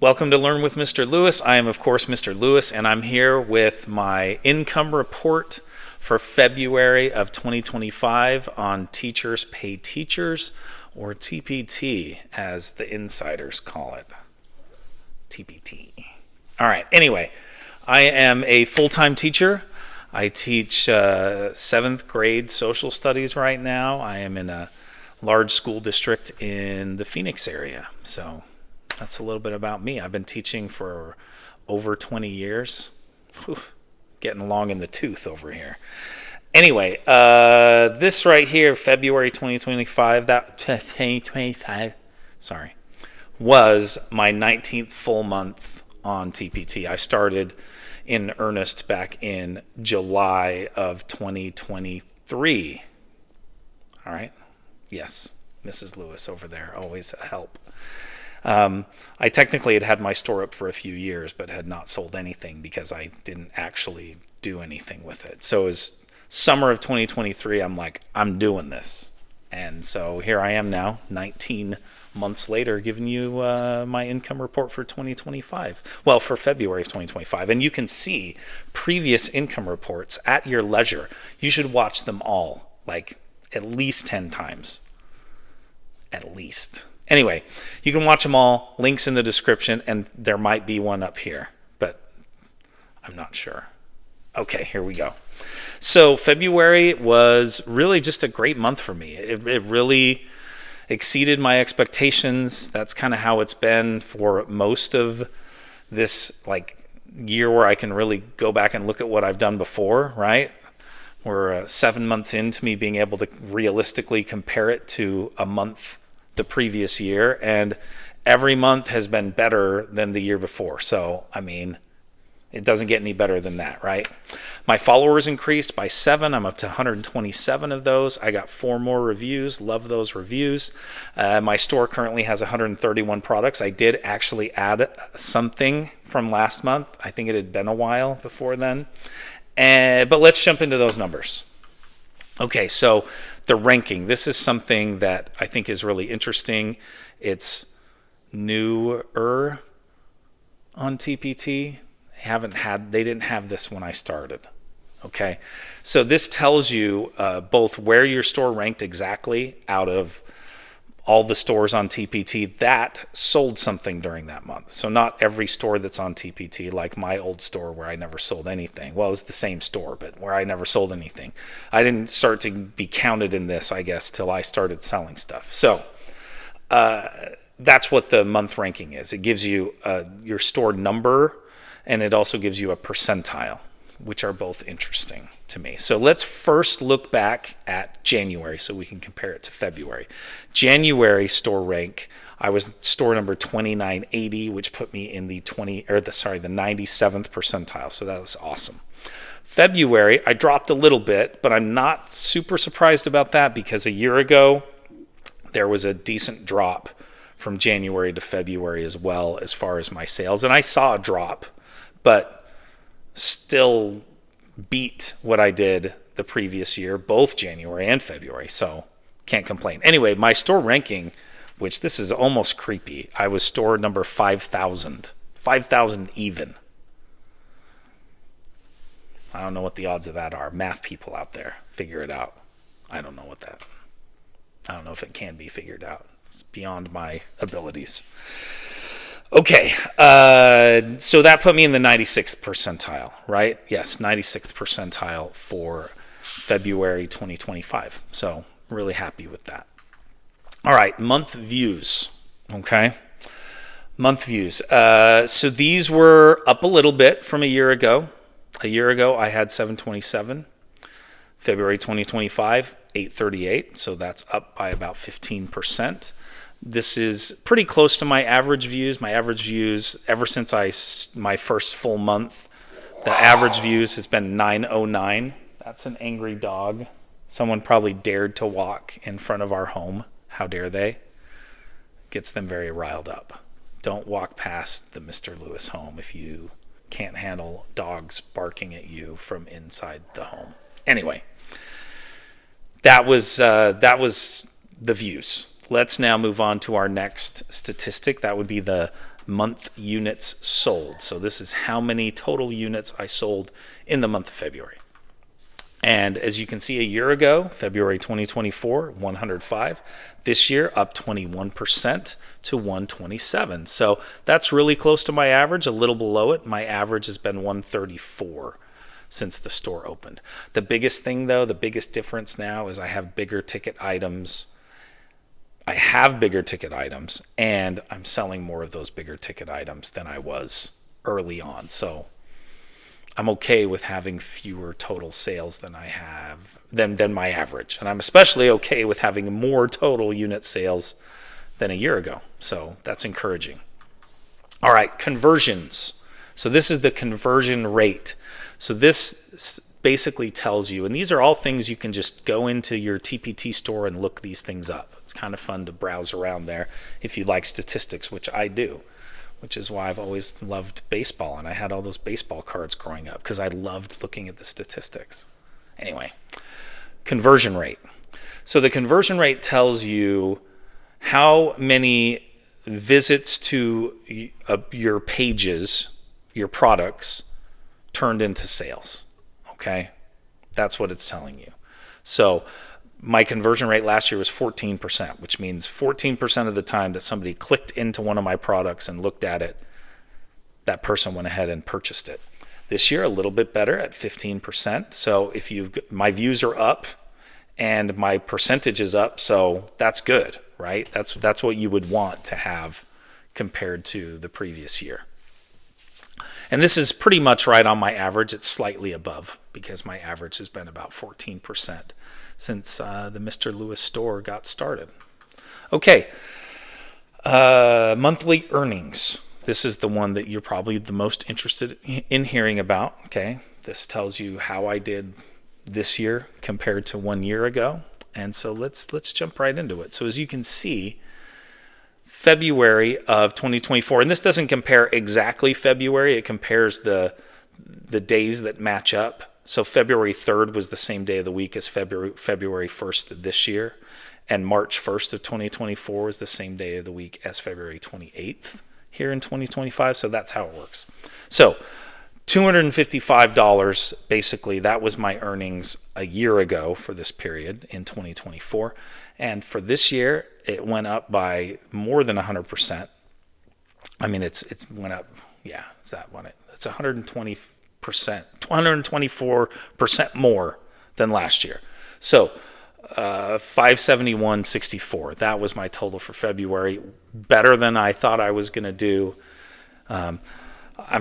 Welcome to Learn with Mr. Lewis. I am, of course, Mr. Lewis, and I'm here with my income report for February of 2025 on Teachers Pay Teachers, or TPT, as the insiders call it. TPT. All right, anyway, I am a full-time teacher. I teach 7th grade social studies right now. I am in a large school district in the Phoenix area, so that's a little bit about me. I've been teaching for over 20 years. Whew, getting along in the tooth over here. Anyway, this right here, February 2025, was my 19th full month on TPT. I started in earnest back in July of 2023. All right? Yes, Mrs. Lewis over there, always a help. I technically had my store up for a few years, but had not sold anything because I didn't actually do anything with it. So as summer of 2023, I'm like, I'm doing this. And so here I am now, 19 months later, giving you my income report for 2025. Well, for February of 2025. And you can see previous income reports at your leisure. You should watch them all, like at least 10 times. At least. Anyway, you can watch them all, links in the description, and there might be one up here, but I'm not sure. Okay, here we go. So February was really just a great month for me. It really exceeded my expectations. That's kind of how it's been for most of this year where I can really go back and look at what I've done before, right? We're 7 months into me being able to realistically compare it to a month the previous year, and every month has been better than the year before. So, I mean, it doesn't get any better than that, right? My followers increased by 7. I'm up to 127 of those. I got 4 more reviews. Love those reviews. My store currently has 131 products. I did actually add something from last month. I think it had been a while before then. But let's jump into those numbers. Okay, so the ranking. This is something that I think is really interesting. It's newer on TPT. They didn't have this when I started. Okay, so this tells you both where your store ranked exactly out of all the stores on TPT that sold something during that month. So not every store that's on TPT, like my old store where I never sold anything. Well, it was the same store, but where I never sold anything. I didn't start to be counted in this, I guess, till I started selling stuff. So that's what the month ranking is. It gives you your store number, and it also gives you a percentile, which are both interesting to me. So let's first look back at January so we can compare it to February. January store rank, I was store number 2980, which put me in the 97th percentile. So that was awesome. February, I dropped a little bit, but I'm not super surprised about that because a year ago there was a decent drop from January to February as well as far as my sales. And I saw a drop, but still beat what I did the previous year, both January and February, so can't complain. Anyway, my store ranking, which this is almost creepy, I was store number 5,000 even. I don't know what the odds of that are. Math people out there, figure it out. I don't know if it can be figured out. It's beyond my abilities. Okay, so that put me in the 96th percentile, right? Yes, 96th percentile for February 2025. So really happy with that. All right, month views, okay? Month views. So these were up a little bit from a year ago. A year ago, I had 727. February 2025, 838. So that's up by about 15%. This is pretty close to my average views. My average views, ever since my first full month, the average views has been 909. That's an angry dog. Someone probably dared to walk in front of our home. How dare they? Gets them very riled up. Don't walk past the Mr. Lewis home if you can't handle dogs barking at you from inside the home. Anyway, that was the views. Let's now move on to our next statistic. That would be the month units sold. So this is how many total units I sold in the month of February. And as you can see, a year ago, February 2024, 105. This year, up 21% to 127. So that's really close to my average, a little below it. My average has been 134 since the store opened. The biggest thing, though, the biggest difference now is I have bigger ticket items. And I'm selling more of those bigger ticket items than I was early on. So I'm okay with having fewer total sales than I have than my average. And I'm especially okay with having more total unit sales than a year ago. So that's encouraging. All right, conversions. So this is the conversion rate. So this basically tells you, and these are all things you can just go into your TPT store and look these things up. It's kind of fun to browse around there if you like statistics, which I do, which is why I've always loved baseball, and I had all those baseball cards growing up because I loved looking at the statistics. Anyway, conversion rate. So the conversion rate tells you how many visits to your pages, your products, turned into sales. Okay? That's what it's telling you. So my conversion rate last year was 14%, which means 14% of the time that somebody clicked into one of my products and looked at it, that person went ahead and purchased it. This year, a little bit better at 15%. So if my views are up and my percentage is up, so that's good, right? That's what you would want to have compared to the previous year. And this is pretty much right on my average. It's slightly above because my average has been about 14% since the Mr. Lewis store got started. Okay, monthly earnings. This is the one that you're probably the most interested in hearing about. Okay, this tells you how I did this year compared to 1 year ago. And so let's jump right into it. So as you can see, February of 2024, and this doesn't compare exactly February, it compares the days that match up. So February 3rd was the same day of the week as February 1st of this year, and March 1st of 2024 was the same day of the week as February 28th here in 2025. So that's how it works. So $255, basically, that was my earnings a year ago for this period in 2024. And for this year, it went up by more than 100%. I mean, it's went up, yeah, is that what it's 120%, 124% more than last year. So 571.64, that was my total for February, better than I thought I was going to do. I'm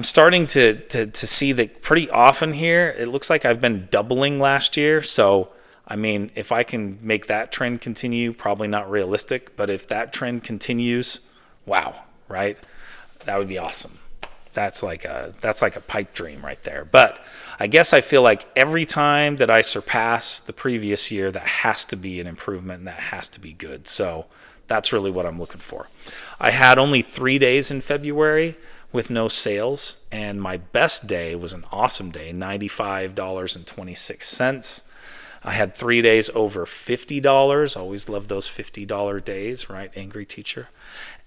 starting to see that pretty often here. It looks like I've been doubling last year. So, I mean, if I can make that trend continue, probably not realistic, but if that trend continues, wow, right? That would be awesome. That's like a pipe dream right there. But I guess I feel like every time that I surpass the previous year, that has to be an improvement and that has to be good. So that's really what I'm looking for. I had only 3 days in February with no sales, and my best day was an awesome day, $95.26. I had 3 days over $50. Always love those $50 days, right? Angry teacher.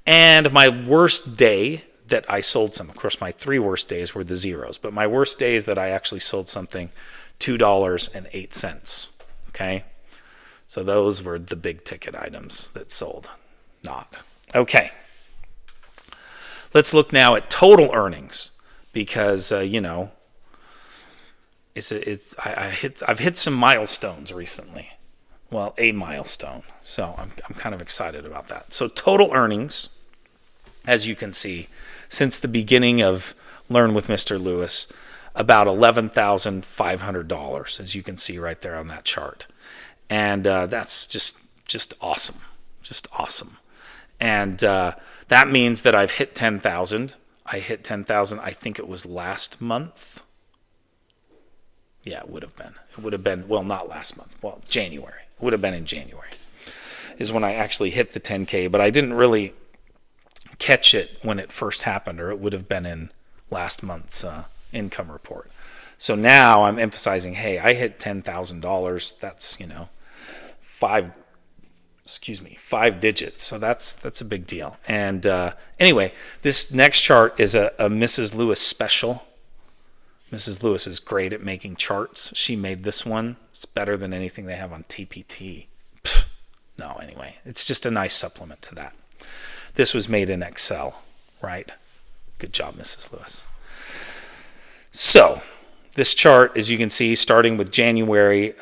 And my worst day that I sold some, of course, my 3 worst days were the zeros, but my worst days that I actually sold something, $2.08. Okay? So those were the big ticket items that sold. Not. Okay. Let's look now at total earnings because, I've hit some milestones recently. Well, a milestone. So I'm kind of excited about that. So total earnings, as you can see, since the beginning of Learn with Mr. Lewis, about $11,500, as you can see right there on that chart. And that's just awesome. Just awesome. And that means that I've hit 10,000. I hit 10,000, I think it was last month. Yeah, it would have been. It would have been, well, not last month. Well, January. It would have been in January is when I actually hit the 10K, but I didn't really catch it when it first happened, or it would have been in last month's income report. So now I'm emphasizing, hey, I hit $10,000. That's, 5 digits. So that's a big deal. And anyway, this next chart is a Mrs. Lewis special. Mrs. Lewis is great at making charts. She made this one. It's better than anything they have on TPT. No, anyway, it's just a nice supplement to that. This was made in Excel, right? Good job, Mrs. Lewis. So this chart, as you can see, starting with January,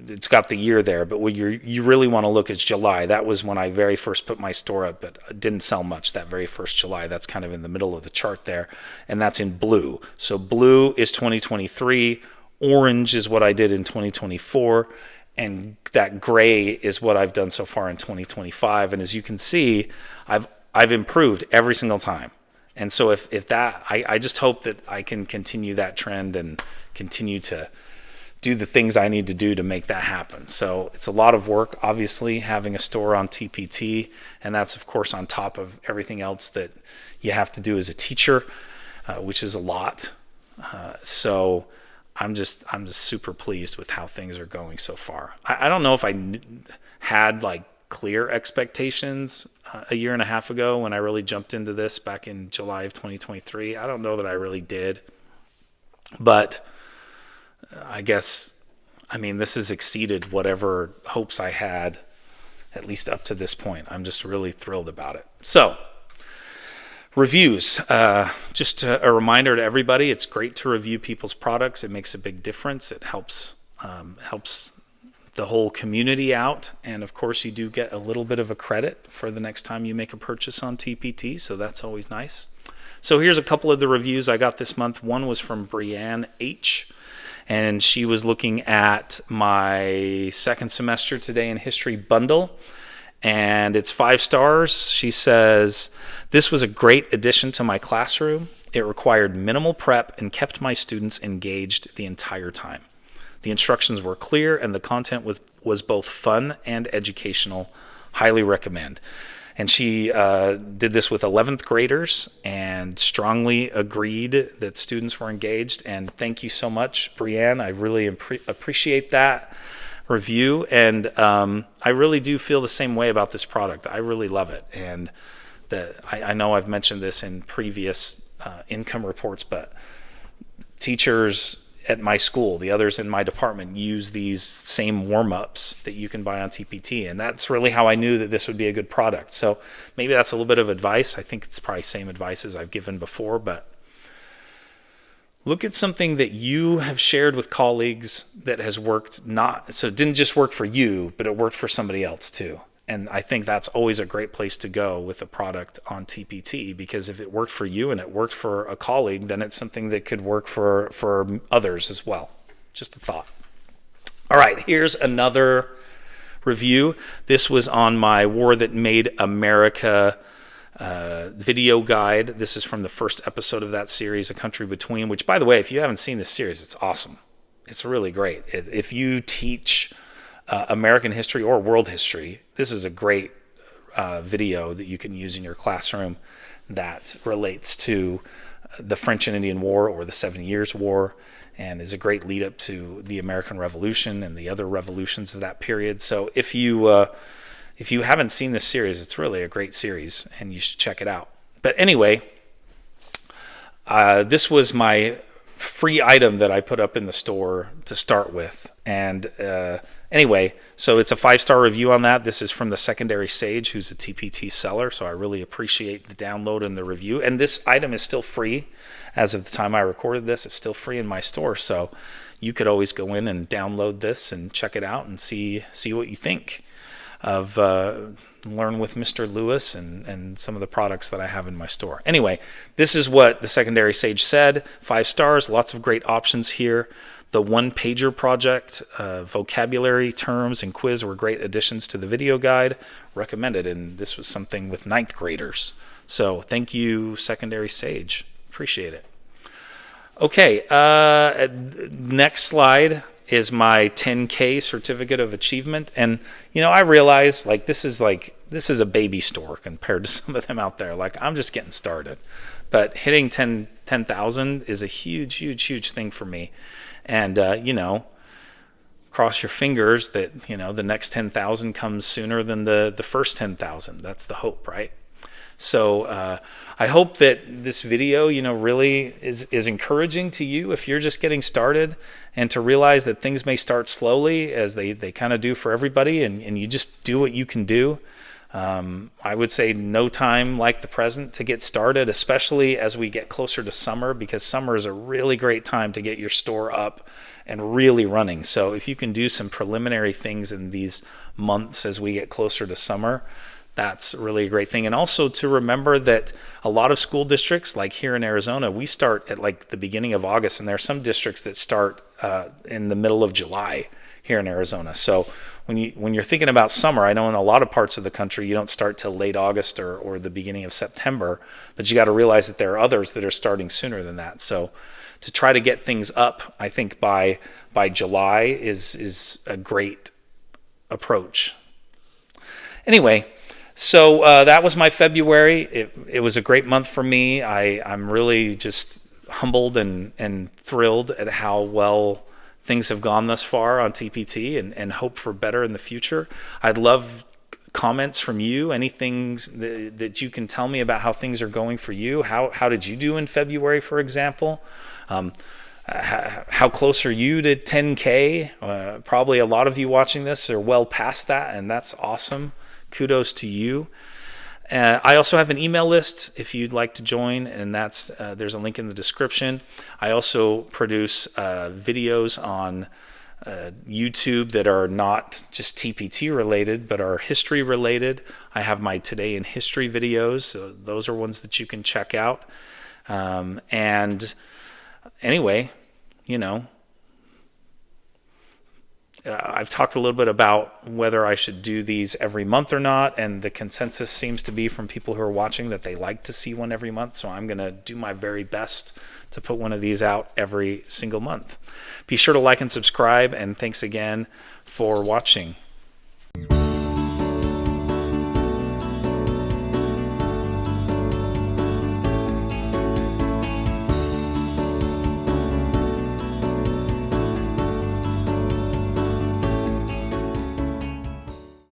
it's got the year there, but what you really want to look is July. That was when I very first put my store up, but it didn't sell much that very first July. That's kind of in the middle of the chart there, and that's in blue. So blue is 2023, orange is what I did in 2024, and that gray is what I've done so far in 2025. And as you can see, I've improved every single time. And so if that, I just hope that I can continue that trend and continue to do the things I need to do to make that happen. So it's a lot of work, obviously, having a store on TPT, and that's of course on top of everything else that you have to do as a teacher, which is a lot. So I'm just super pleased with how things are going so far. I don't know if I had like clear expectations a year and a half ago when I really jumped into this back in July of 2023. I don't know that I really did, but I guess, this has exceeded whatever hopes I had, at least up to this point. I'm just really thrilled about it. So, reviews. Just a reminder to everybody, it's great to review people's products. It makes a big difference. It helps the whole community out. And of course, you do get a little bit of a credit for the next time you make a purchase on TPT. So that's always nice. So here's a couple of the reviews I got this month. One was from Brianne H., and she was looking at my second semester today in history bundle, and it's 5 stars. She says, "This was a great addition to my classroom. It required minimal prep and kept my students engaged the entire time. The instructions were clear and the content was both fun and educational. Highly recommend." And she did this with 11th graders and strongly agreed that students were engaged. And thank you so much, Brianne. I really appreciate that review. And I really do feel the same way about this product. I really love it. And I know I've mentioned this in previous income reports, but teachers at my school, the others in my department, use these same warm-ups that you can buy on TPT, and that's really how I knew that this would be a good product. So maybe that's a little bit of advice. I think it's probably same advice as I've given before, but look at something that you have shared with colleagues that has worked, so it didn't just work for you, but it worked for somebody else too. And I think that's always a great place to go with a product on TPT, because if it worked for you and it worked for a colleague, then it's something that could work for others as well. Just a thought. All right, here's another review. This was on my War That Made America video guide. This is from the first episode of that series, A Country Between, which, by the way, if you haven't seen this series, it's awesome. It's really great. If you teach American history or world history, this is a great video that you can use in your classroom that relates to the French and Indian War or the 7 Years' War, and is a great lead up to the American Revolution and the other revolutions of that period. So if you haven't seen this series, it's really a great series and you should check it out. But anyway, this was my free item that I put up in the store to start with. And anyway, so it's a 5-star review on that. This is from the Secondary Sage, who's a TPT seller. So I really appreciate the download and the review. And this item is still free. As of the time I recorded this, it's still free in my store. So you could always go in and download this and check it out and see what you think of Learn with Mr. Lewis and some of the products that I have in my store. Anyway, this is what the Secondary Sage said. 5 stars, lots of great options here. The one-pager project, vocabulary, terms, and quiz were great additions to the video guide. Recommended, and this was something with 9th graders. So thank you, Secondary Sage. Appreciate it. Okay, next slide is my 10K certificate of achievement. And, I realize this is a baby store compared to some of them out there. I'm just getting started. But hitting 10,000 is a huge, huge, huge thing for me. And, cross your fingers that, the next 10,000 comes sooner than the first 10,000. That's the hope, right? So I hope that this video, really is encouraging to you if you're just getting started, and to realize that things may start slowly, as they kind of do for everybody, and you just do what you can do. I would say no time like the present to get started, especially as we get closer to summer, because summer is a really great time to get your store up and really running. So if you can do some preliminary things in these months as we get closer to summer, that's really a great thing. And also to remember that a lot of school districts, like here in Arizona, we start at like the beginning of August, and there are some districts that start in the middle of July here in Arizona. So when you're thinking about summer, I know in a lot of parts of the country you don't start till late August or the beginning of September, but you got to realize that there are others that are starting sooner than that. So to try to get things up, I think by July is a great approach. Anyway, so that was my February. It was a great month for me. I'm really just humbled and thrilled at how well things have gone thus far on TPT, and hope for better in the future. I'd love comments from you, anything that you can tell me about how things are going for you. How did you do in February, for example? How close are you to 10K? Probably a lot of you watching this are well past that, and that's awesome. Kudos to you. I also have an email list if you'd like to join, and that's there's a link in the description. I also produce videos on YouTube that are not just TPT related, but are history related. I have my Today in History videos, so those are ones that you can check out. And anyway, I've talked a little bit about whether I should do these every month or not, and the consensus seems to be from people who are watching that they like to see one every month, so I'm going to do my very best to put one of these out every single month. Be sure to like and subscribe, and thanks again for watching.